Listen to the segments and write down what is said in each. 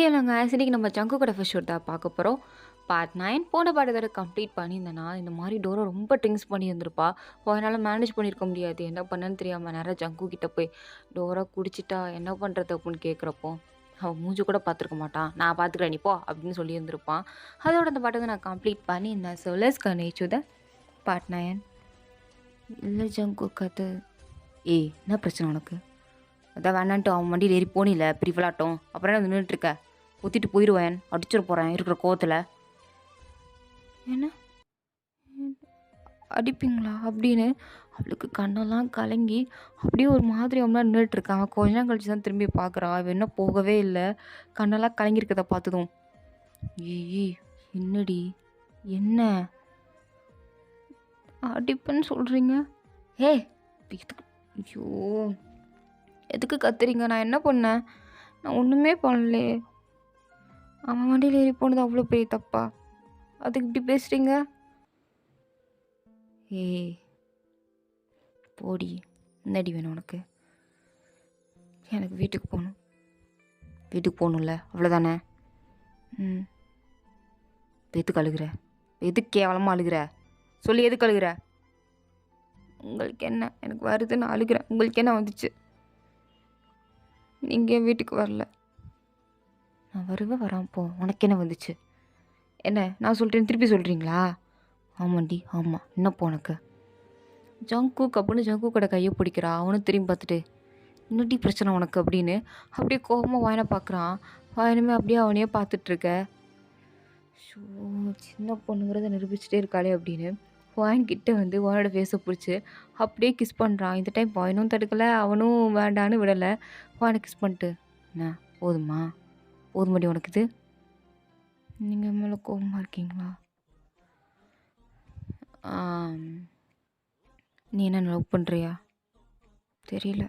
இல்லைங்க. இன்னைக்கு நம்ம ஜங்கு ஃபர்ஸ்ட் ஷோ தான் பார்க்க போறோம். பார்ட் 9 போன பாட்டு இதோட கம்ப்ளீட் பண்ணியிருந்தேனா, இந்த மாரி டோரா ரொம்ப ட்ரிங்க்ஸ் பண்ணியிருந்திருப்பா. அதனால மேனேஜ் பண்ணியிருக்க முடியாது. என்ன பண்ணேன்னு தெரியாம நேரா ஜங்கு கிட்ட போய், "டோரா குடிச்சிட்டா என்ன பண்றது?" அப்படின்னு கேட்குறப்போ, அவன் மூஞ்சி கூட பார்த்துருக்க மாட்டான். "நான் பார்த்துக்கிறேன் நீ போ" அப்படின்னு சொல்லியிருந்திருப்பான். அதோட அந்த பாட்டுக்கு நான் கம்ப்ளீட் பண்ணியிருந்தேன். So let's continue to the part 9. இல்ல ஜங்குக் அது என்ன பிரச்சனை உனக்கு? அதான் வேணான்ட்டு அவன் வண்டியில் ஏறி போனில பிரிவலாட்டம். அப்புறம் என்ன நின்றுட்டுருக்க? ஊத்திட்டு போயிடுவேன். அடிச்சிட போகிறேன் இருக்கிற கோவத்தில். என்ன அடிப்பீங்களா அப்படின்னு அவளுக்கு கண்ணெல்லாம் கலங்கி அப்படியே ஒரு மாதிரி அவன் நின்றுட்டுருக்கான். அவன் கொஞ்ச நேரம் கழிச்சு தான் திரும்பி பார்க்குறான். அவன் இன்னும் போகவே இல்லை. கண்ணெல்லாம் கலங்கியிருக்கதை பார்த்ததும், ஏய் என்னடி என்ன அடிப்பேன்னு சொல்கிறீங்க? ஏ எதுக்கு? ஐயோ எதுக்கு கத்துறீங்க? நான் என்ன பண்ணேன்? நான் ஒன்றுமே பண்ணலையே. அவன் வண்டியில் ஏறி போனது அவ்வளோ பெரிய தப்பா? அதுக்கு இப்படி பேசுகிறீங்க? ஏய் போடி. என்னடி வேணும் உனக்கு? எனக்கு வீட்டுக்கு போகணும். வீட்டுக்கு போகணும்ல அவ்வளோதானே? ம். எதுக்கு அழுகிற? எதுக்கு கேவலமாக அழுகிற? சொல்லி எதுக்கு அழுகிற? உங்களுக்கு என்ன? எனக்கு வருது, நான் அழுகிறேன். உங்களுக்கு என்ன வந்துச்சு? நீங்கள் என் வீட்டுக்கு வரல. நான் வருவேன் வராமல் போ. உனக்கு என்ன வந்துச்சு? என்ன நான் சொல்கிறேன் திருப்பி சொல்கிறீங்களா? ஆமாண்டி ஆமாம். என்ன போ உனக்கு? ஜங்குக் அப்படின்னு ஜங்குக்கோட கையை பிடிக்கிறா. அவனும் திரும்பி பார்த்துட்டு, என்னடி பிரச்சனை உனக்கு அப்படின்னு அப்படியே கோபமாக வாயனை பார்க்குறான். வாயனுமே அப்படியே அவனையே பார்த்துட்ருக்க. ஷோ சின்ன பொண்ணுங்கிறத நிரூபிச்சுட்டே இருக்காளே அப்படின்னு வாயன் கிட்ட வந்து வாயோட ஃபேஸை பிடிச்சி அப்படியே கிஸ் பண்ணுறான். இந்த டைம் வாயனும் தடுக்கலை, அவனும் வேண்டான்னு விடலை. வாயனை கிஸ் பண்ணிட்டு, என்ன போதுமா? போதுமாடி உனக்கு இது? நீங்கள் மேலே கோபமாக இருக்கீங்களா? நீ என்ன லவ் பண்ணுறியா? தெரியல.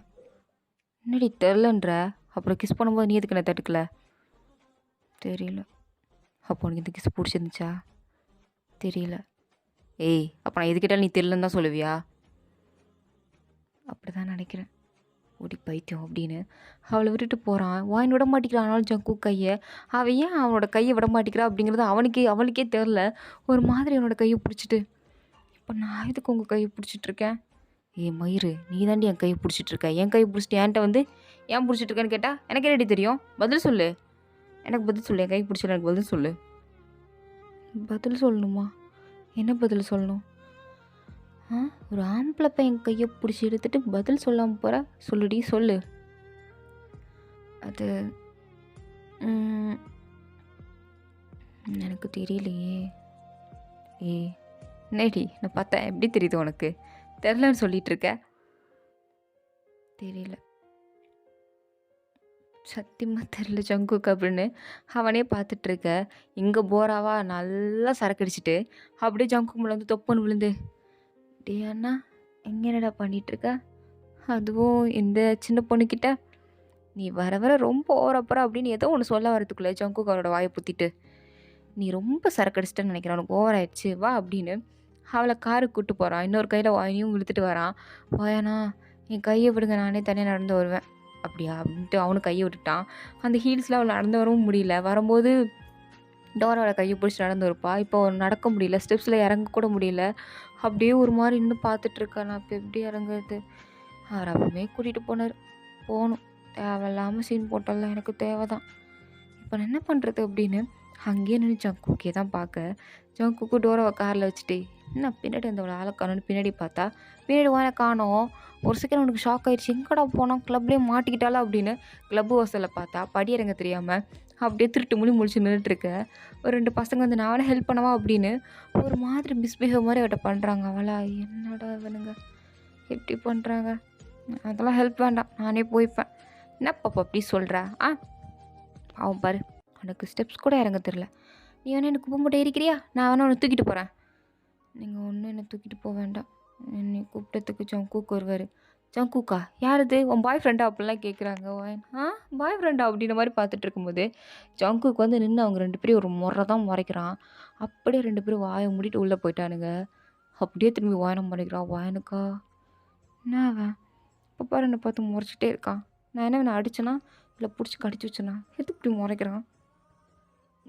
என்னடி தெரிலன்ற? அப்புறம் கிஸ் பண்ணும்போது நீ எதுக்கு என்ன தடுக்கல? தெரியல. அப்போ உனக்கு இந்த கிஸ் பிடிச்சிருந்துச்சா? தெரியல. ஏய் அப்போ நான் எதுக்கிட்டாலும் நீ தெரியலன்னு தான் சொல்லுவியா? அப்படி தான் நினைக்கிறேன். ஓடி பைத்தியம் அப்படின்னு அவளை விட்டுட்டு போகிறான். வாயின் விட மாட்டேங்கிறான். ஆனாலும் ஜங்கு கையை அவன் ஏன் அவனோட கையை விட மாட்டேங்கிறா அப்படிங்கிறது அவளுக்கே தெரில. ஒரு மாதிரி அவனோட கையை பிடிச்சிட்டு, இப்போ நான் எதுக்கு உங்கள் கையை பிடிச்சிட்ருக்கேன்? மயிறு நீ தாண்டி என் கையை பிடிச்சிட்ருக்க. என் கையை பிடிச்சிட்டு என்கிட்ட வந்து ஏன் பிடிச்சிட்ருக்கேன்னு கேட்டால் எனக்கு என்னடி தெரியும்? பதில் சொல்லு. எனக்கு பதில் சொல்லு. என் கை பிடிச்சல எனக்கு பதில் சொல்லு. பதில் சொல்லணுமா? என்ன பதில் சொல்லணும்? ஒரு ஆம்பளை பையன் கையை பிடிச்சி எடுத்துட்டு பதில் சொல்லாமல் போகிற? சொல்லுடி சொல்லு. அது எனக்கு தெரியலையே. என்னடி நான் பார்த்தேன் எப்படி தெரியுது உனக்கு? தெரிலன்னு சொல்லிட்டு இருக்க. தெரியல, சத்தியமாக தெரில ஜங்குக் அப்படின்னு அவனே பார்த்துட்ருக்க. இங்கே போராவா நல்லா சரக்கடிச்சிட்டு அப்படியே ஜங்குக் மேலே வந்து தொப்புன்னு விழுந்து, டே அண்ணா எங்கே என்னடா பண்ணிகிட்ருக்க? அதுவும் இந்த சின்ன பொண்ணுக்கிட்ட நீ வர வர ரொம்ப ஓரப்புறம் அப்படின்னு ஏதோ ஒன்று சொல்ல வரதுக்குள்ளே ஜங்குக் அவரோட வாயை புத்திட்டு, நீ ரொம்ப சரக்கடிச்சிட்டேன்னு நினைக்கிறேன், உனக்கு ஓவர் ஆயிடுச்சு வா அப்படின்னு அவளை காருக்கு கூப்பிட்டு போகிறான். இன்னொரு கையில் வாயினையும் இழுத்துட்டு வரான். வாயானா என் கையை விடுங்க, நானே தனியாக நடந்து வருவேன். அப்படியா அப்படின்ட்டு அவனு கையை விட்டுட்டான். அந்த ஹீல்ஸில் அவள் நடந்து வரவும் முடியல. வரும்போது டோராவோட கையை பிடிச்சி நடந்து வருப்பா. இப்போ நடக்க முடியல, ஸ்டெப்ஸில் இறங்க கூட முடியல. அப்படியே ஒரு மாதிரி இன்னும் பார்த்துட்ருக்கா. நான் இப்போ எப்படி இறங்குறது? அவர் அப்பவுமே கூட்டிகிட்டு போனார். போகணும். தேவையில்லாமல் சீன் போட்டல, எனக்கு தேவை தான். இப்போ நான் என்ன பண்ணுறது அப்படின்னு அங்கேயே நின்று ஜங்குக்கே தான் பார்க்க. ஜங்குக்கு டோராவை காரில் வச்சுட்டு, என்ன பின்னாடி இருந்தவளை ஆளை காணும்னு பின்னாடி பார்த்தா பின்னாடி வாழை காணோம். ஒரு செகண்ட் அவனுக்கு ஷாக் ஆகிடுச்சு. எங்கடா போனோம்? கிளப்லேயே மாட்டிக்கிட்டாளா அப்படின்னு கிளப்பு வாசலில் பார்த்தா படி இறங்க தெரியாமல் அப்படியே திருட்டு முழிச்சு நின்றுட்டுருக்க. ஒரு 2 பசங்க வந்து நான் வேணா ஹெல்ப் பண்ணவா அப்படின்னு ஒரு மாதிரி மிஸ்பிஹேவ் மாதிரி அவட்ட பண்ணுறாங்க. அவளா என்னடா இவனுங்க எப்படி பண்ணுறாங்க? அதெல்லாம் ஹெல்ப் வேண்டாம், நானே போய்ப்பேன். என்ன பாப்பா அப்படி சொல்கிற? அவன் பாரு உனக்கு ஸ்டெப்ஸ் கூட இறங்க தெரில. நீ வேணா எனக்கு கும்பிட்டு இருக்கிறியா? நான் வேணா உன்னை தூக்கிட்டு போகிறேன். நீங்கள் ஒன்றும் என்னை தூக்கிட்டு போக வேண்டாம். என்னை கூப்பிட்டதுக்கு ஜங்குக் வருவார். ஜங்குக்கா யார் இது? உன் பாய் ஃப்ரெண்டா அப்படிலாம் கேட்குறாங்க. பாய் ஃப்ரெண்டா அப்படின்ற மாதிரி பார்த்துட்டு இருக்கும்போது ஜங்குக் வந்து நின்று அவங்க 2 பேரும் ஒரு முறை தான் முறைக்கிறான். அப்படியே 2 பேரும் வாயை மூடிட்டு உள்ளே போயிட்டானுங்க. அப்படியே திரும்பி வாயனம் முறைக்கிறான். வாயனுக்கா என்ன அவன் இப்போ பாரு என்னை பார்த்து முறைச்சிட்டே இருக்கான். நான் என்ன அடிச்சேனா இல்லை பிடிச்சி கடிச்சு வச்சேனா? எது இப்படி முறைக்கிறான்?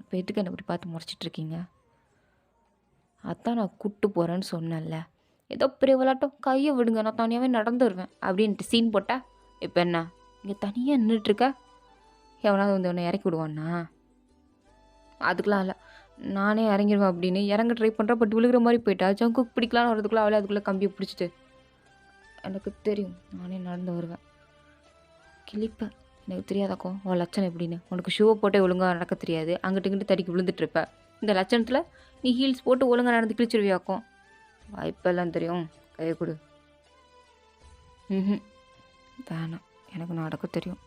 இப்போ எதுக்கு என்னை இப்படி பார்த்து முறைச்சிட்ருக்கீங்க? அதான் நான் கூப்பிட்டு போகிறேன்னு சொன்னேன்ல. ஏதோ பெரிய விளையாட்டம் கையை விடுங்க நான் தனியாகவே நடந்துருவேன் அப்படின்ட்டு சீன் போட்டால் இப்போ என்ன இங்கே தனியாக நின்றுட்டுருக்க? எவனாவது வந்து உன்னை இறக்கி விடுவான்னா? அதுக்கெலாம் இல்லை, நானே இறங்கிடுவேன் அப்படின்னு இறங்க ட்ரை பண்ணுறேன். பட் விழுகிற மாதிரி போயிட்டா. ஜங்குக்கு பிடிக்கலான்னு வரதுக்குள்ளே அவளே அதுக்குள்ளே கம்பியை பிடிச்சிட்டு எனக்கு தெரியும் நானே நடந்து வருவேன். கிளிப்ப எனக்கு தெரியாதாக்கும் உன் லட்சணம் எப்படின்னு. உனக்கு ஷூவை போட்டே ஒழுங்காக நடக்க தெரியாது, அங்கிட்டு இங்கிட்டு தடிக்கி விழுந்துட்டு இருப்ப. இந்த லட்சணத்தில் நீ ஹீல்ஸ் போட்டு ஒழுங்காக நடந்து கிழிச்சிருவியாக்கும். வாய்ப்பெல்லாம் தெரியும், கையை கொடு. ம் வேணாம், எனக்கு நடக்க தெரியும்.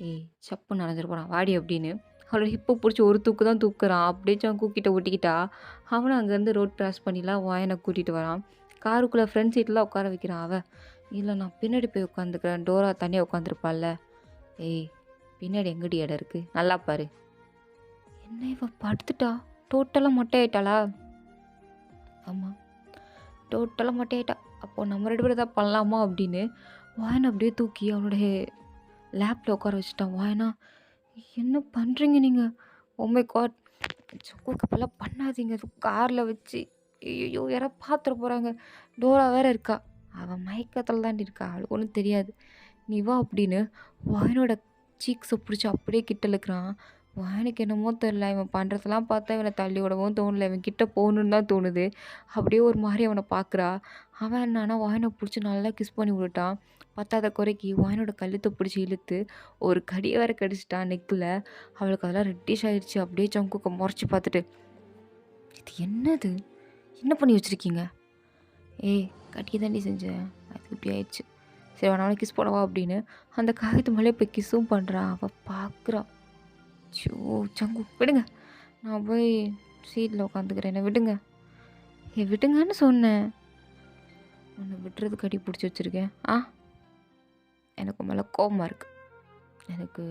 ஏய் சப்பு நடந்துட்டு போகிறான் வாடி அப்படின்னு அவளோட ஹிப்பை பிடிச்சி ஒரு தூக்கு தான் தூக்குறான். அப்படியே ஜங்குக்கிட்ட ஒட்டிக்கிட்டா. அவனை அங்கேருந்து ரோட் கிராஸ் பண்ணிலாம் வாயனை கூட்டிகிட்டு வரான். காருக்குள்ளே ஃப்ரண்ட் சீட்டில் உட்கார வைக்கிறான். அவன் இல்லை நான் பின்னாடி போய் உட்காந்துக்கிறேன், டோரா தனியாக உட்காந்துருப்பாள்ல. ஏய் பின்னாடி எங்கடி இடம் இருக்குது நல்லா பாரு. என்ன இவ படுத்துட்டா? டோட்டலாக மொட்டையாயிட்டாளா? ஆமாம் டோட்டலாக மொட்டையாயிட்டா. அப்போது நம்ம 2 பேரும் எதாவது பண்ணலாமா அப்படின்னு வாயனை அப்படியே தூக்கி அவனுடைய லேப்பில் உட்கார வச்சுட்டான். வாயனா என்ன பண்ணுறீங்க நீங்கள்? ஓமை காட் ஜங்குக்கு இப்போல்லாம் பண்ணாதீங்க. அது காரில் வச்சு ஐயோ யாரோ பார்த்துட போகிறாங்க. டோரா வேற இருக்கா, அவன் மயக்கத்தில் தாண்டி இருக்கா, அவளுக்கு ஒன்றும் தெரியாது. நீ வா அப்படின்னு வாயனோட சீக்ஸை பிடிச்சி அப்படியே கிட்ட இழுக்கிறான். வாயனுக்கு என்னமோ தெரில, இவன் பண்ணுறதெல்லாம் பார்த்தா இவனை தள்ளி விடவும் தோணலை, இவன் கிட்ட போகணுன்னு தான் தோணுது. அப்படியே ஒரு மாதிரி அவனை பார்க்குறா. அவன் என்னன்னா வாயனை பிடிச்சி நல்லா கிஸ் பண்ணி விட்டுட்டான். பத்தாத குறைக்கு வாயனோட கழுத்தை பிடிச்சி இழுத்து ஒரு கடியை வேற கடிச்சிட்டான் நெக்கில். அவளுக்கு அதெல்லாம் ரெட்டிஷ் ஆயிடுச்சு. அப்படியே ஜங்குக்கு முறைச்சி பார்த்துட்டு இது என்னது, என்ன பண்ணி வச்சுருக்கீங்க? ஏய் கட்டியை தாண்டி செஞ்சேன், அதுக்கு இப்படி ஆயிடுச்சு. சரி அவனால கிஸ் போடவா அப்படின்னு அந்த காகிதத்து மேலே போய் கிஸ்ஸும் பண்ணுறான். அவள் பார்க்குறான். ஷோ ஜங்கு விடுங்க, நான் போய் சீட்டில் உட்காந்துக்கிறேன், என்னை விடுங்க. விடுங்கன்னு சொன்னேன், உன்னை விட்டுறதுக்கு அடி பிடிச்சி வச்சுருக்கேன். எனக்கு மேலே கோபமாக இருக்குது. எனக்கு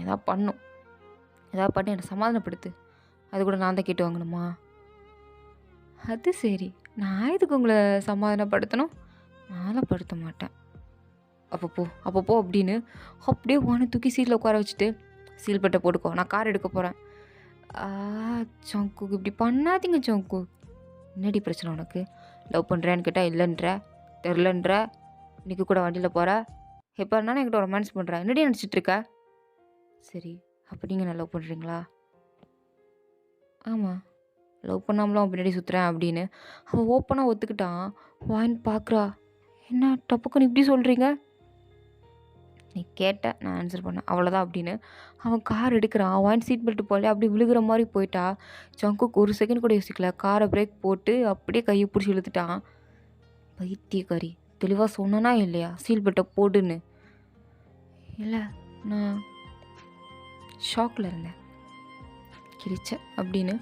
எதாவது பண்ணும், எதாவது பண்ணி என்னை சமாதானப்படுத்து. அது கூட நான் தான் கேட்டு வாங்கணுமா? அது சரி, நான் எதுக்கு உங்களை சமாதானப்படுத்தணும்? நான்லாம் படுத்த மாட்டேன். அப்பப்போ அப்படின்னு அப்படியே வானை தூக்கி சீட்டில் உட்கார வச்சுட்டு சீல் பட்டை போட்டுக்கோ, நான் கார் எடுக்க போகிறேன். ஜங்கு இப்படி பண்ணாதீங்க ஜங்கு. என்னடி பிரச்சனை உனக்கு? லவ் பண்ணுறேன்னு கேட்டால் இல்லைன்ற, தெரிலன்ற, இன்றைக்கி கூட வண்டியில் போகிற, எப்போ இருந்தாலும் என்கிட்ட ரொமான்ஸ் பண்ணுறேன், என்னடி நினச்சிட்ருக்க? சரி அப்போ நீங்கள் என்ன லவ் பண்ணுறீங்களா? ஆமாம் லவ் பண்ணாமலாம் அவன் பின்னாடி சுற்றுறேன் அப்படின்னு அவன் ஓப்பனாக ஒத்துக்கிட்டான். வாயின் பார்க்குறா. என்ன டப்புக்குன்னு இப்படி சொல்கிறீங்க? நீ கேட்ட நான் ஆன்சர் பண்ணேன் அவ்வளோதான் அப்படின்னு அவன் கார் எடுக்கிறான். வாயின் சீட் பெல்ட் போல அப்படி விழுகிற மாதிரி போயிட்டா. ஜங்குக்கு ஒரு செகண்ட் கூட யோசிக்கல, காரை பிரேக் போட்டு அப்படியே கையை பிடிச்சி இழுத்துட்டான். பைத்தியக்காரி, தெளிவாக சொன்னனா இல்லையா சீல் பெல்ட்டை போடுன்னு? இல்லை நான் ஷாக்கில் இருந்தேன், கிரிச்ச அப்படின்னு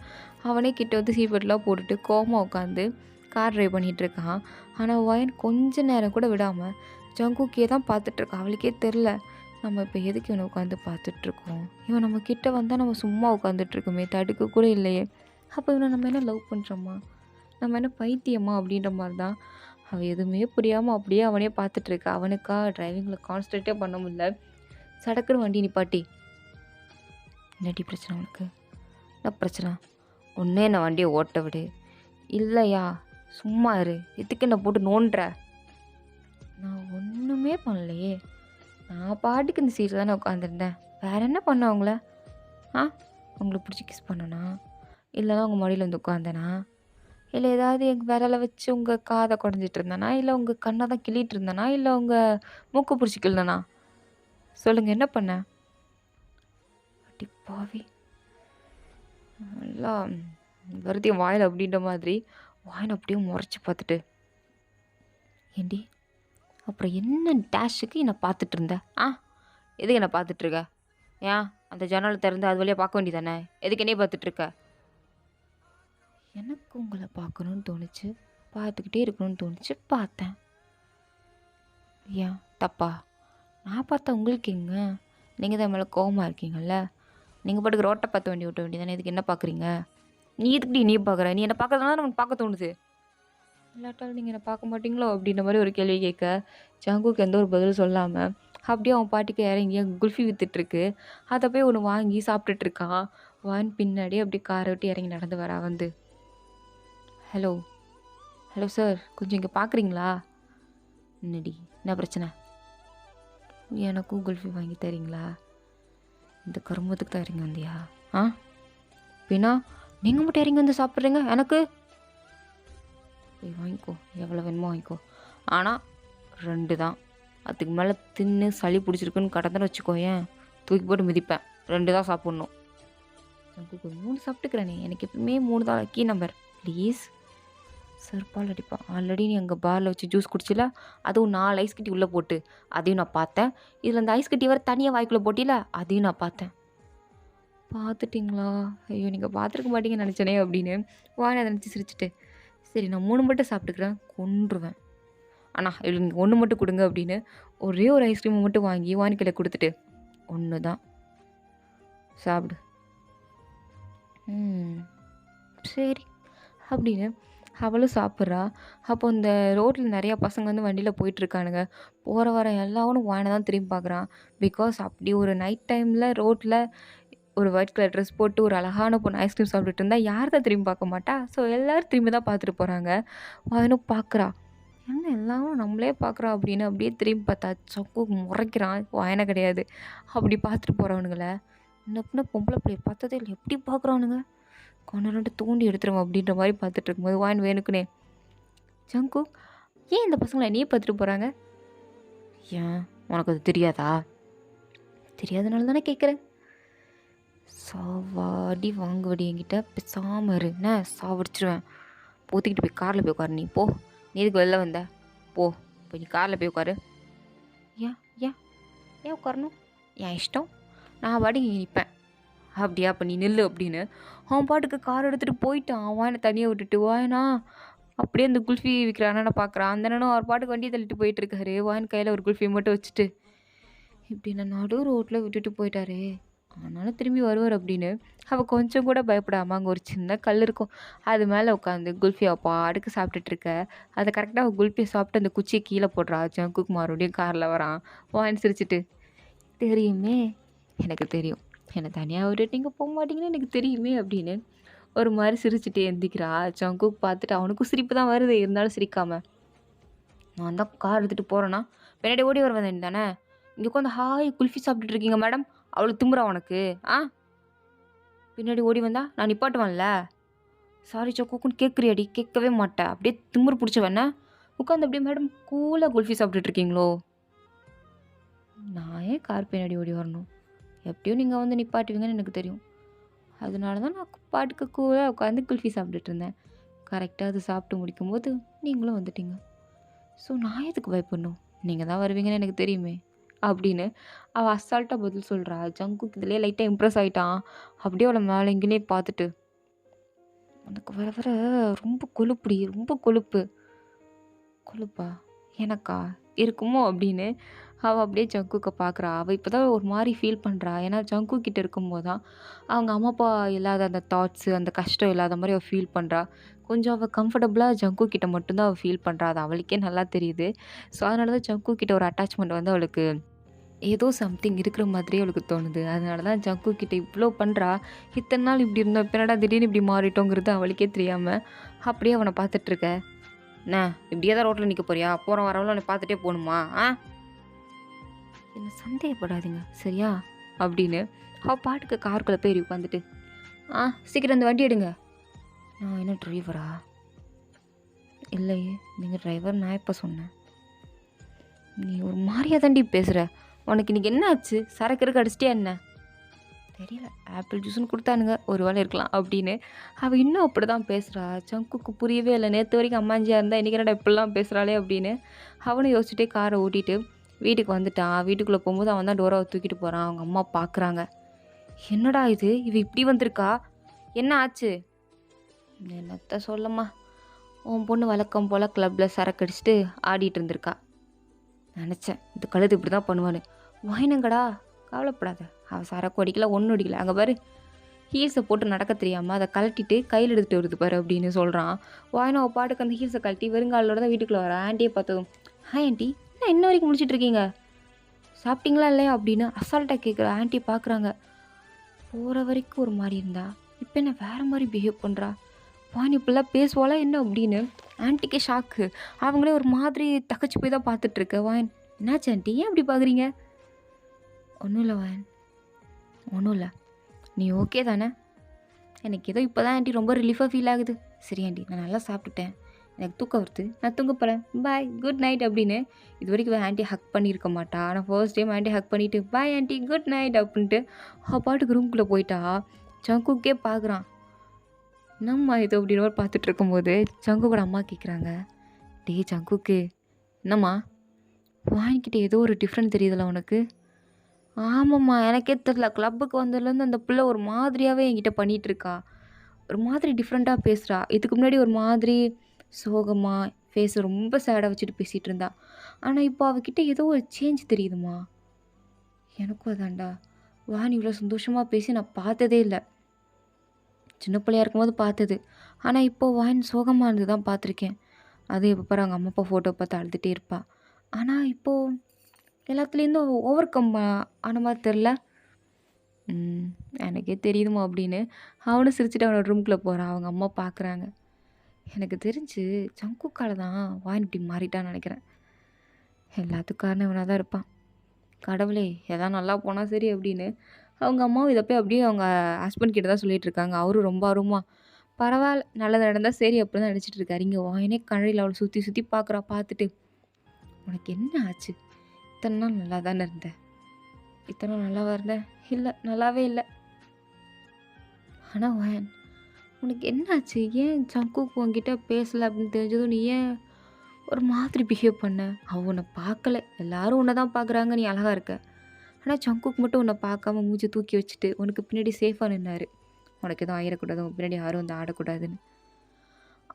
அவனே கிட்ட வந்து சீட் பெல்ட்லாம் போட்டுட்டு கோமா உட்காந்து கார் ட்ரைவ் பண்ணிகிட்ருக்கான். ஆனால் வாயன் கொஞ்ச நேரம் கூட விடாமல் ஜங்குக்கே தான் பார்த்துட்ருக்கான். அவளுக்கே தெரில நம்ம இப்போ எதுக்கு இவனை உட்காந்து பார்த்துட்ருக்கோம், இவன் நம்ம கிட்டே வந்தால் நம்ம சும்மா உட்காந்துட்ருக்கோமே, தடுக்க கூட இல்லையே, அப்போ இவனை நம்ம என்ன லவ் பண்ணுறோமா, நம்ம என்ன பைத்தியமா அப்படின்ற மாதிரி தான். அவன் எதுவுமே புரியாமல் அப்படியே அவனே பார்த்துட்ருக்கா. அவனுக்கா டிரைவிங்கில் கான்சன்ட்ரேட்டே பண்ண முடியல. சடக்குன்னு வண்டி நிப்பாட்டி, என்னடி பிரச்சனை உனக்கு? என்ன பிரச்சனை? ஒன்றே என்னை வண்டியை ஓட்ட விடு, இல்லையா சும்மா இரு, எதுக்கு என்னை போட்டு நோண்டுற? நான் ஒன்றுமே பண்ணலையே, நான் பாட்டுக்கு இந்த சீட்டில் தானே உட்காந்துருந்தேன், வேறு என்ன பண்ண அவங்கள? உங்களை பிடிச்சி கிஸ் பண்ணனா, இல்லைனா உங்கள் மடியில் வந்து உட்காந்தனா, இல்லை ஏதாவது எங்கள் விரலை வச்சு உங்கள் காதை குடஞ்சிட்டு இருந்தேனா, இல்லை உங்கள் கண்ணை தான் கிள்ளிட்டு இருந்தேனா, இல்லை உங்கள் மூக்கு பிடிச்சி கிள்ளனா? சொல்லுங்கள் என்ன பண்ண? அடி பாவி, நல்லா வருதிய வாயில் அப்படின்ற மாதிரி வாயின் அப்படியே முறைச்சி பார்த்துட்டு, ஏண்டி அப்புறம் என்ன டேஷுக்கு என்னை பார்த்துட்டு இருந்த? எதுக்கு என்னை பார்த்துட்ருக்க? ஏன் அந்த ஜன்னலை திறந்து அது வழியாக பார்க்க வேண்டியதானே, எதுக்கு என்னையே பார்த்துட்ருக்க? எனக்கு உங்களை பார்க்கணுன்னு தோணுச்சு, பார்த்துக்கிட்டே இருக்கணும்னு தோணுச்சு, பார்த்தேன். ஏன் தப்பா? நான் பார்த்தா உங்களுக்கு எங்க? நீங்கள் தான் மேலே கோவமாக இருக்கீங்கல்ல, நீங்கள் பாட்டுக்கு ரோட்டை பார்த்து வண்டி ஓட்ட வேண்டியதானே, இதுக்கு என்ன பார்க்குறீங்க? நீ எதுக்கிட்ட நீ பார்க்குற? நீ என்னை பார்க்கறதுனால நமக்கு பார்க்க தோணுது, இல்லாட்டாலும் நீங்கள் என்னை பார்க்க மாட்டீங்களோ அப்படின்ற மாதிரி ஒரு கேள்வி கேட்க ஜங்குக்கு எந்த ஒரு பதில் சொல்லாமல் அப்படியே அவன் பாட்டுக்கு இறங்கி குல்ஃபி விற்றுட்ருக்கு. அதை போய் ஒன்று வாங்கி சாப்பிட்டுட்ருக்கான். வான் பின்னாடியே அப்படியே காரை விட்டு இறங்கி நடந்து வரா வந்து. ஹலோ ஹலோ சார், கொஞ்சம் இங்கே பார்க்குறீங்களா? என்னடி, என்ன பிரச்சனை? எனக்கும் குல்ஃபி வாங்கி தரீங்களா? இந்த கருமத்துக்கு தான் இறங்கி வந்தியா? ஆ பின்னா நீங்கள் மட்டும் இறங்கி வந்து சாப்பிட்றீங்க, எனக்கு போய் வாங்கிக்கோ, எவ்வளோ வேணுமோ வாங்கிக்கோ. ஆனால் 2 தான், அதுக்கு மேலே தின்னு சளி பிடிச்சிருக்குன்னு கடந்துன்னு வச்சுக்கோ, ஏன் தூக்கி போட்டு மிதிப்பேன். 2 தான் சாப்பிட்ணும். எனக்கு 3 சாப்பிட்டுக்கிறேனே, எனக்கு எப்பவுமே 3 தான் லக்கி நம்பர். ப்ளீஸ். செருப்பால் அடிப்பான். ஆல்ரெடி நீ அங்கே பாரில் வச்சு ஜூஸ் குடிச்சில, அதுவும் 4 ஐஸ் கட்டி உள்ளே போட்டு, அதையும் நான் பார்த்தேன். இதில் அந்த ஐஸ் கட்டி வர தனியாக வாய்க்குள்ளே போட்டில, அதையும் நான் பார்த்தேன். பார்த்துட்டிங்களா? ஐயோ, நீங்கள் பார்த்துருக்க மாட்டீங்கன்னு நினச்சனே அப்படின்னு வானை அதை நினச்சி சிரிச்சிட்டு, சரி நான் 3 மட்டும் சாப்பிட்டுக்கிறேன், கொன்றுவேன். அண்ணா இதில் நீங்கள் 1 மட்டும் கொடுங்க அப்படின்னு ஒரே ஒரு ஐஸ்கிரீமை மட்டும் வாங்கி வானிக்கையில் கொடுத்துட்டு, 1 தான் சாப்பிடு. சரி அப்படின்னு அவளும் சாப்பிட்றா. அப்போ இந்த ரோட்டில் நிறையா பசங்க வந்து வண்டியில் போயிட்டுருக்கானுங்க. போகிற வர எல்லாரும் வானை தான் திரும்பி பார்க்குறான். பிகாஸ் அப்படி ஒரு நைட் டைமில் ரோட்டில் ஒரு ஒயிட் கலர் ட்ரெஸ் போட்டு ஒரு அழகான பொண்ணு ஐஸ்கிரீம் சாப்பிட்டுட்டு இருந்தால் யார் தான் திரும்பி பார்க்க மாட்டா? ஸோ எல்லோரும் திரும்பி தான் பார்த்துட்டு போகிறாங்க. வானும் பார்க்குறா, என்ன எல்லாரும் நம்மளே பார்க்குறா அப்படின்னு அப்படியே திரும்பி பார்த்தா சக்கு முறைக்கிறான். வாயனை கிடையாது. அப்படி பார்த்துட்டு போகிறவனுங்கள இன்னும் பொம்பளை பிள்ளைய பார்த்ததே இல்லை, எப்படி பார்க்குறானுங்க, கொண்டு 2 தூண்டி எடுத்துருவோம் அப்படின்ற மாதிரி பார்த்துட்டு இருக்கும்போது வாயின் வேணுக்குனே, ஜங்கு ஏன் இந்த பசங்களை என்னையே பார்த்துட்டு போகிறாங்க? ஏன் உனக்கு அது தெரியாதா? தெரியாதனால தானே கேட்குறேன். சாவாடி வாங்குவடி என்கிட்ட பேசாமல் இரு, என்ன சாவடிச்சிருவேன். போத்திக்கிட்டு போய் காரில் போய் உட்காரு. நீ போ, நீ எதுக்கு வெளில வந்த? போ போய் நீ காரில் போய் உட்காரு. ஏன் ஏன் ஏன் உட்காரணும்? என் இஷ்டம், நான் பாடி இங்கே நிற்பேன். அப்படியா, அப்போ நீ நில்லு அப்படின்னு அவன் பாட்டுக்கு கார் எடுத்துகிட்டு போயிட்டான். வாயனை தனியாக விட்டுட்டு. வாயனா அப்படியே அந்த குல்ஃபி விற்கிற அண்ணனை பார்க்குறான். அந்த அண்ணனும் அவர் பாட்டுக்கு வண்டியை தள்ளிட்டு போயிட்டுருக்காரு. வாயன் கையில் ஒரு குல்ஃபியை மட்டும் வச்சுட்டு, இப்படி நான் நடு ரோட்டில் விட்டுட்டு போயிட்டாரே, ஆனாலும் திரும்பி வருவார் அப்படின்னு அவள் கொஞ்சம் கூட பயப்படாமல் அங்கே ஒரு சின்ன கல் இருக்கும், அது மேலே உட்காந்து குல்ஃபியை பாட்டுக்கு சாப்பிட்டுட்டு இருக்க. அதை கரெக்டாக அவள் குல்ஃபியை சாப்பிட்டு அந்த குச்சியை கீழே போடுறா. ஜங்குக்கு மறுபடியும் காரில் வரான். வாயின் சிரிச்சிட்டு, தெரியுமே, எனக்கு தெரியும், என்னை தனியாக விட்டுட்டு நீங்கள் போக மாட்டீங்கன்னு எனக்கு தெரியுமே அப்படின்னு ஒரு மாதிரி சிரிச்சுட்டு எந்திக்கிறா. ஜங்குக்கு பார்த்துட்டு அவனுக்கும் சிரிப்பு தான் வருது, இருந்தாலும் சிரிக்காம, நான் தான் கார் எடுத்துகிட்டு போகிறேன்னா பின்னாடி ஓடி வர வந்தேன் தானே, இங்கே உட்காந்து ஹாய் குல்ஃபி சாப்பிட்டுட்டு இருக்கீங்க மேடம், அவ்வளோ திமுறா உனக்கு? பின்னாடி ஓடி வந்தா நான் நிப்பாட்டுவேன்ல. சாரி சக்குக்குன்னு கேட்குறியாடி? கேட்கவே மாட்டேன். அப்படியே திமுறு பிடிச்சவன உட்காந்து அப்படியே மேடம் கூலாக குல்ஃபி சாப்பிட்டுட்டு இருக்கீங்களோ? நான் ஏன் கார் பின்னாடி ஓடி வரணும்? எப்படியும் நீங்கள் வந்து நிப்பாட்டுவீங்கன்னு எனக்கு தெரியும். அதனால தான் நான் பாட்டுக்கு கூலாக உட்காந்து குல்ஃபி சாப்பிட்டுட்டு இருந்தேன். கரெக்டாக அது சாப்பிட்டு முடிக்கும்போது நீங்களும் வந்துட்டீங்க. ஸோ நான் எதுக்கு பயப்படணும்? நீங்கள் தான் வருவீங்கன்னு எனக்கு தெரியுமே அப்படின்னு அவள் அசால்ட்டாக பதில் சொல்கிறா. ஜங்குக்கு இதுலேயே லைட்டாக இம்ப்ரெஸ் ஆகிட்டான். அப்படியே அவளை மேலே எங்கேனே பார்த்துட்டு, உனக்கு வர வர ரொம்ப கொழுப்புடி, ரொம்ப கொழுப்பு. கொழுப்பா எனக்கா இருக்குமோ அப்படின்னு அவள் அப்படியே ஜங்குக்கை பார்க்குறா. அவள் இப்போ தான் ஒரு மாதிரி ஃபீல் பண்ணுறா. ஏன்னா ஜங்கு கிட்டே இருக்கும்போது தான் அவங்க அம்மா அப்பா இல்லாத அந்த தாட்ஸு, அந்த கஷ்டம் இல்லாத மாதிரி அவள் ஃபீல் பண்ணுறா. கொஞ்சம் அவள் கம்ஃபர்டபுளாக ஜங்கு கிட்ட மட்டும்தான் அவள் ஃபீல் பண்ணுறா. அது அவளுக்கே நல்லா தெரியுது. ஸோ அதனால தான் ஜங்கு கிட்ட ஒரு அட்டாச்மெண்ட் வந்து அவளுக்கு ஏதோ சம்திங் இருக்கிற மாதிரியே அவளுக்கு தோணுது. அதனால தான் ஜங்கு கிட்ட இவ்வளோ பண்ணுறா. இத்தனை நாள் இப்படி இருந்தோம், இப்போ என்னடா திடீர்னு இப்படி மாறிட்டோங்கிறது அவளுக்கே தெரியாமல் அப்படியே அவனை பார்த்துட்ருக்க. என்ன இப்படியே தான் ரோட்டில் நிற்க போறியா? போகிற வரவளை அவனை பார்த்துட்டே போகணுமா? என்ன சந்தேகப்படாதீங்க சரியா அப்படின்னு அவள் பாட்டுக்கு காருக்குள்ளே போய் உட்காந்துட்டு, சீக்கிரம் அந்த வண்டி எடுங்க. நான் என்ன டிரைவரா? இல்லையே, நீங்கள் டிரைவர் நான் எப்போ சொன்னேன்? நீ ஒரு மாதிரியா தாண்டி பேசுகிற. உனக்கு இன்றைக்கி என்ன ஆச்சு? சரக்கு இருக்க அடிச்சிட்டியா என்ன? தெரியல, ஆப்பிள் ஜூஸ்னு கொடுத்தானுங்க, ஒரு வேளை இருக்கலாம் அப்படின்னு அவள் இன்னும் அப்படி தான் பேசுகிறா. ஜங்குக்கு புரியவே இல்லை. நேற்று வரைக்கும் அம்மாஞ்சியாக இருந்தால் இன்றைக்கி என்னடா இப்படிலாம் பேசுகிறாளே அப்படின்னு அவனை யோசிச்சுட்டே காரை ஓட்டிகிட்டு வீட்டுக்கு வந்துட்டான். வீட்டுக்குள்ளே போகும்போது அவன் தான் டோராவை தூக்கிட்டு போகிறான். அவங்க அம்மா பார்க்குறாங்க. என்னடா இது, இவ இப்படி வந்திருக்கா, என்ன ஆச்சு? என்னத்த சொல்லம்மா, உன் பொண்ணு வழக்கம் போல் கிளப்பில் சரக்கு அடிச்சுட்டு ஆடிட்டு இருந்திருக்கா. நினச்சேன் இந்த கழுது இப்படி தான் பண்ணுவான்னு. வாயினங்கடா, கவலைப்படாத, அவள் சரக்கு அடிக்கல, ஒன்றும் அடிக்கல. அங்கே பாரு, ஹீல்ஸை போட்டு நடக்க தெரியாமல் அதை கழட்டிட்டு கையில் எடுத்துகிட்டு வருது பாரு அப்படின்னு சொல்கிறான். வாயினா அவள் பாட்டுக்கு அந்த ஹீல்ஸை கழட்டி வெறுங்காலோட தான் வீட்டுக்குள்ளே வர. ஆண்டியை பார்த்ததும், ஆண்டி என்ன இன்ன வரைக்கும் முடிச்சுட்டு இருக்கீங்க, சாப்பிட்டீங்களா இல்லையா அப்படின்னு அசால்ட்டாக கேட்குற. ஆண்டி பார்க்குறாங்க. போகிற வரைக்கும் ஒரு மாதிரி இருந்தா, இப்போ என்ன வேறு மாதிரி பிஹேவ் பண்ணுறா. வாணி இப்படிலாம் பேசுவாளா என்ன அப்படின்னு ஆன்ட்டிக்கே ஷாக்கு. அவங்களே ஒரு மாதிரி தகச்சு போய் தான் பார்த்துட்ருக்க. வாயன், என்னாச்சு ஆன்ட்டி, ஏன் இப்படி பார்க்குறீங்க? ஒன்றும் இல்லை வாயன், ஒன்றும் இல்லை. நீ ஓகே தானே? எனக்கு ஏதோ இப்போ தான் ஆன்ட்டி ரொம்ப ரிலீஃபாக ஃபீல் ஆகுது. சரி ஆன்ட்டி, நான் நல்லா சாப்பிட்டுட்டேன், எனக்கு தூக்கம் வருது, நான் தூங்க போகிறேன், பாய், குட் நைட் அப்படின்னு. இது வரைக்கும் ஆன்ட்டி ஹக் பண்ணியிருக்க மாட்டா. ஆனால் ஃபர்ஸ்ட் டைம் ஆன்ட்டி ஹக் பண்ணிவிட்டு பாய் ஆன்ட்டி, குட் நைட் அப்படின்ட்டு பாட்டுக்கு ரூம்குள்ளே போயிட்டா. ஜங்குக்கே பார்க்குறான், என்னம்மா இது அப்படின்னு ஒரு பார்த்துட்டு இருக்கும்போது ஜங்குக்கோட அம்மா கேட்குறாங்க, டே ஜங்குக்கு, என்னம்மா வாங்கிக்கிட்ட ஏதோ ஒரு டிஃப்ரெண்ட் தெரியுதுல்ல உனக்கு? ஆமாம்மா, எனக்கே தெரில, கிளப்புக்கு வந்ததுலேருந்து அந்த பிள்ளை ஒரு மாதிரியாகவே என்கிட்ட பண்ணிகிட்டு இருக்கா. ஒரு மாதிரி டிஃப்ரெண்ட்டாக பேசுகிறா. இதுக்கு முன்னாடி ஒரு மாதிரி சோகமாக ஃபேஸை ரொம்ப சேடாக வச்சுட்டு பேசிகிட்டு இருந்தா. ஆனால் இப்போ அவகிட்ட ஏதோ ஒரு சேஞ்ச் தெரியுதுமா. எனக்கும் அதான்டா, வாணி இவ்வளோ சந்தோஷமாக பேசி நான் பார்த்ததே இல்லை. சின்ன பிள்ளையா இருக்கும்போது பார்த்தது, ஆனால் இப்போது வாயின் சோகமாக இருந்து தான் பார்த்துருக்கேன். அது எப்போ பாரு அவங்க அம்மா அப்பா ஃபோட்டோ பார்த்து அழுதுகிட்டே இருப்பாள். ஆனால் இப்போது எல்லாத்துலேருந்தும் ஓவர் கம் ஆன மாதிரி தெரில. எனக்கே தெரியுதுமா அப்படின்னு அவனும் சிரிச்சுட்டு அவனோட ரூம்குள்ளே போகிறான். அவங்க அம்மா பார்க்குறாங்க. எனக்கு தெரிஞ்சு ஜங்குக்கால தான் வாயின் இப்படி மாறிட்டான்னு நினைக்கிறேன். எல்லாத்துக்கும் காரணம் இவனாக தான் இருப்பான். கடவுளே, எதாவது நல்லா போனால் சரி அப்படின்னு அவங்க அம்மாவும் இதை போய் அப்படியே அவங்க ஹஸ்பண்ட் கிட்ட தான் சொல்லிகிட்டு இருக்காங்க. அவரும் ரொம்ப ஆர்வமாக, பரவாயில்ல, நல்லது நடந்தால் சரி அப்படின்னு தான் நினச்சிட்டு இருக்காரு. இங்கே வாயினே கழையில் அவளை சுற்றி சுற்றி பார்க்குறா. பார்த்துட்டு, உனக்கு என்ன ஆச்சு? இத்தனை நாள் நல்லா தானே இருந்தேன். இத்தனை நாள் நல்லாவா இருந்தேன்? இல்லை, நல்லாவே இல்லை. ஆனால் வாயன், உனக்கு என்ன ஆச்சு? ஏன் ஜங்குக்கு உன்கிட்ட பேசலை அப்படின்னு தெரிஞ்சதும் நீ ஏன் ஒரு மாதிரி பிஹேவ் பண்ண? அவன் உன்னை பார்க்கல, எல்லாரும் உன்னை தான் பார்க்குறாங்க, நீ அழகாக இருக்க. ஆனால் ஜங்குக்கு மட்டும் உன்னை பார்க்காம மூஞ்சி தூக்கி வச்சுட்டு உனக்கு பின்னாடி சேஃபாக நின்னாரு. உனக்கு எதுவும் ஆயிடக்கூடாது, உன் பின்னாடி யாரும் வந்து ஆடக்கூடாதுன்னு.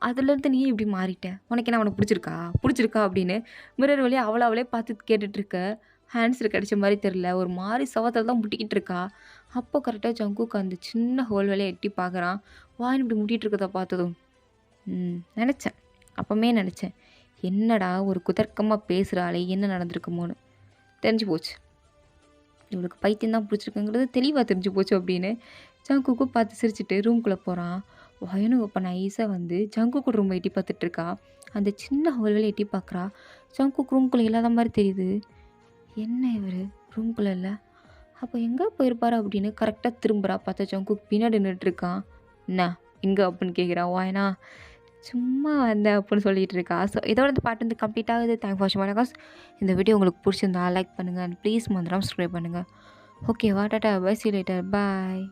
அதுலேருந்து நீ இப்படி மாறிட்ட. உனக்கு என்ன அவனுக்கு பிடிச்சிருக்கா அப்படின்னு மிரர் வழியாக அவளே பார்த்து கேட்டுட்ருக்க. ஹேண்ட்ஸில் கிடைச்ச மாதிரி தெரில, ஒரு மாதிரி சவத்தில் தான் முட்டிக்கிட்டு இருக்கா. அப்போ கரெக்டாக ஜங்குக்கு அந்த சின்ன ஹோல் வேலையை எட்டி பார்க்குறான். வாயின் இப்படி முட்டிகிட்டு இருக்கதை பார்த்ததும் நினச்சேன், அப்போமே நினச்சேன், என்னடா ஒரு குதர்க்கமாக பேசுகிறாளே, என்ன நடந்திருக்குமோன்னு. தெரிஞ்சு போச்சு, இவளுக்கு பைத்தியம் தான் பிடிச்சிருக்குங்கிறது தெளிவாக தெரிஞ்சு போச்சு அப்படின்னு ஜங்குக்கு பார்த்து சிரிச்சுட்டு ரூம்குள்ளே போகிறான். வாயனும் இப்போ நைஸாக வந்து ஜங்குக்கு ரூம் எட்டி பார்த்துட்ருக்கா. அந்த சின்ன ஹோல்வேலை எட்டி பார்க்குறா. ஜங்குக்கு ரூம்குள்ளே இல்லாத மாதிரி தெரியுது. என்ன இவர் ரூம்குள்ளே இல்லை, அப்போ எங்கே போயிருப்பாரு அப்படின்னு கரெக்டாக திரும்புகிறா. பார்த்தா ஜங்குக்கு பின்னாடி நின்றுட்டுருக்கான். என்ன இங்கே அப்படின்னு கேட்குறான். வாயனா, சும்மா வந்தேன் அப்படின்னு சொல்லிகிட்டு இருக்கா. ஸோ இதோட இந்த பாட்டு வந்து கம்ப்ளீட் ஆகுது. தேங்க் ஃபார் வாட்சிங் காஸ். இந்த வீடியோ உங்களுக்கு பிடிச்சிருந்தா லைக் பண்ணுங்கள் அண்ட் ப்ளீஸ் மறந்துடாம சப்ஸ்கிரைப் பண்ணுங்கள். ஓகேவா, டாடா, bye, see you later, bye.